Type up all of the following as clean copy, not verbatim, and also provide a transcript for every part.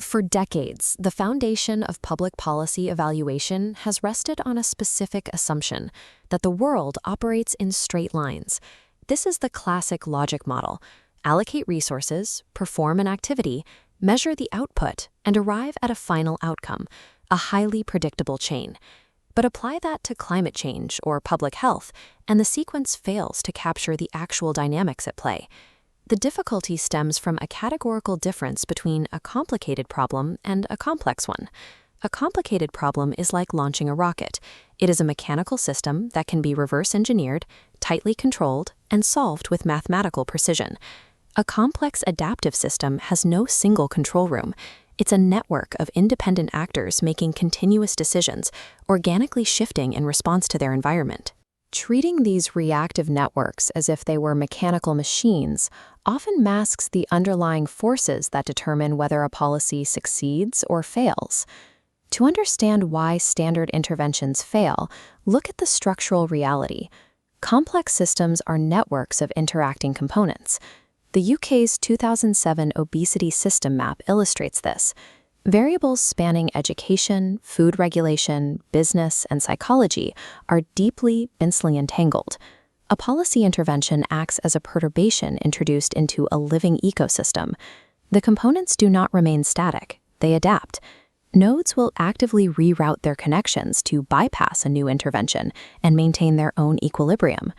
For decades, the foundation of public policy evaluation has rested on a specific assumption that the world operates in straight lines. This is the classic logic model. Allocate resources, perform an activity, measure the output, and arrive at a final outcome, a highly predictable chain. But apply that to climate change or public health, and the sequence fails to capture the actual dynamics at play. The difficulty stems from a categorical difference between a complicated problem and a complex one. A complicated problem is like launching a rocket. It is a mechanical system that can be reverse engineered, tightly controlled, and solved with mathematical precision. A complex adaptive system has no single control room. It's a network of independent actors making continuous decisions, organically shifting in response to their environment. Treating these reactive networks as if they were mechanical machines often masks the underlying forces that determine whether a policy succeeds or fails. To understand why standard interventions fail, look at the structural reality. Complex systems are networks of interacting components. The UK's 2007 obesity system map illustrates this. Variables spanning education, food regulation, business, and psychology are deeply, densely entangled. A policy intervention acts as a perturbation introduced into a living ecosystem. The components do not remain static, they adapt. Nodes will actively reroute their connections to bypass a new intervention and maintain their own equilibrium.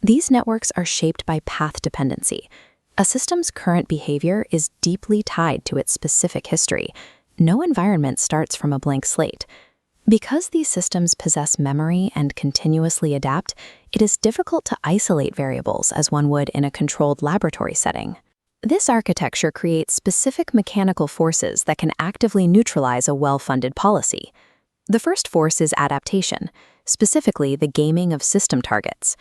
These networks are shaped by path dependency. A system's current behavior is deeply tied to its specific history. No environment starts from a blank slate. Because these systems possess memory and continuously adapt, it is difficult to isolate variables as one would in a controlled laboratory setting. This architecture creates specific mechanical forces that can actively neutralize a well-funded policy. The first force is adaptation, specifically the gaming of system targets.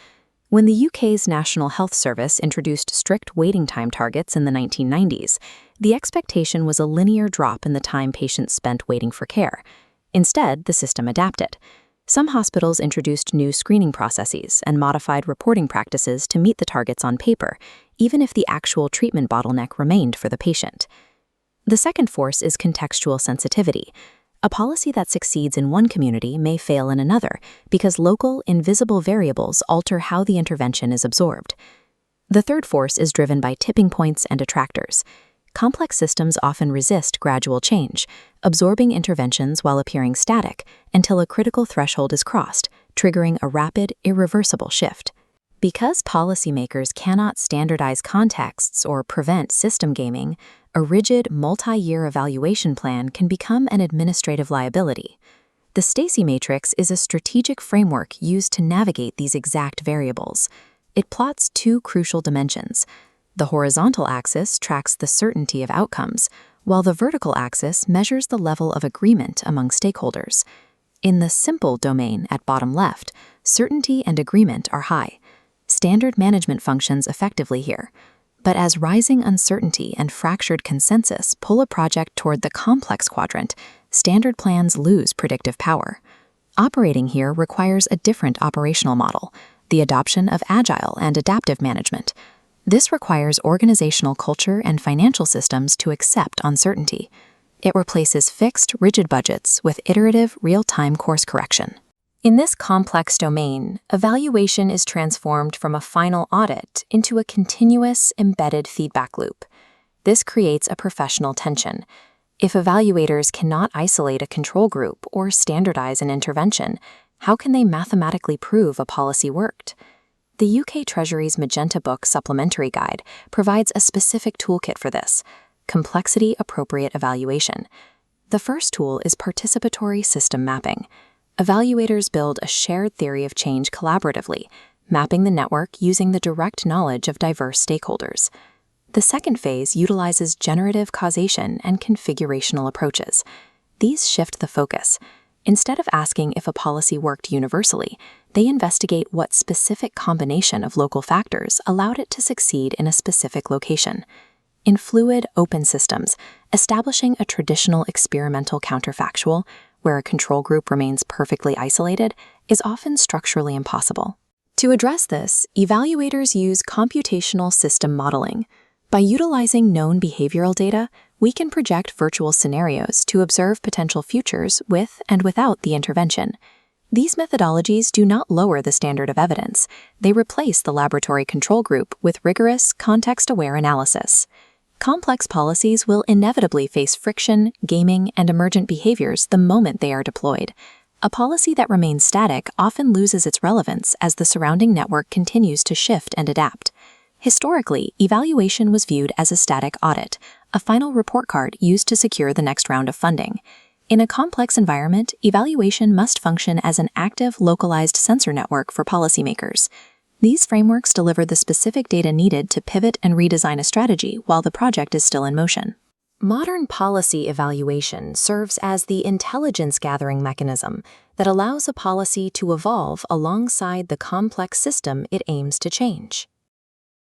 When the UK's National Health Service introduced strict waiting time targets in the 1990s, the expectation was a linear drop in the time patients spent waiting for care. Instead, the system adapted. Some hospitals introduced new screening processes and modified reporting practices to meet the targets on paper, even if the actual treatment bottleneck remained for the patient. The second force is contextual sensitivity. A policy that succeeds in one community may fail in another because local, invisible variables alter how the intervention is absorbed. The third force is driven by tipping points and attractors. Complex systems often resist gradual change, absorbing interventions while appearing static until a critical threshold is crossed, triggering a rapid, irreversible shift. Because policymakers cannot standardize contexts or prevent system gaming, a rigid, multi-year evaluation plan can become an administrative liability. The Stacey matrix is a strategic framework used to navigate these exact variables. It plots two crucial dimensions. The horizontal axis tracks the certainty of outcomes, while the vertical axis measures the level of agreement among stakeholders. In the simple domain at bottom left, certainty and agreement are high. Standard management functions effectively here. But as rising uncertainty and fractured consensus pull a project toward the complex quadrant, standard plans lose predictive power. Operating here requires a different operational model, the adoption of agile and adaptive management. This requires organizational culture and financial systems to accept uncertainty. It replaces fixed, rigid budgets with iterative, real-time course correction. In this complex domain, evaluation is transformed from a final audit into a continuous, embedded feedback loop. This creates a professional tension. If evaluators cannot isolate a control group or standardize an intervention, how can they mathematically prove a policy worked? The UK Treasury's Magenta book supplementary guide provides a specific toolkit for this: complexity-appropriate evaluation. The first tool is participatory system mapping. Evaluators build a shared theory of change collaboratively, mapping the network using the direct knowledge of diverse stakeholders. The second phase utilizes generative causation and configurational approaches. These shift the focus. Instead of asking if a policy worked universally, they investigate what specific combination of local factors allowed it to succeed in a specific location. In fluid, open systems, establishing a traditional experimental counterfactual, where a control group remains perfectly isolated, is often structurally impossible. To address this, evaluators use computational system modeling. By utilizing known behavioral data, we can project virtual scenarios to observe potential futures with and without the intervention. These methodologies do not lower the standard of evidence. They replace the laboratory control group with rigorous, context-aware analysis. Complex policies will inevitably face friction, gaming, and emergent behaviors the moment they are deployed. A policy that remains static often loses its relevance as the surrounding network continues to shift and adapt. Historically, evaluation was viewed as a static audit, a final report card used to secure the next round of funding. In a complex environment, evaluation must function as an active, localized sensor network for policymakers. These frameworks deliver the specific data needed to pivot and redesign a strategy while the project is still in motion. Modern policy evaluation serves as the intelligence-gathering mechanism that allows a policy to evolve alongside the complex system it aims to change.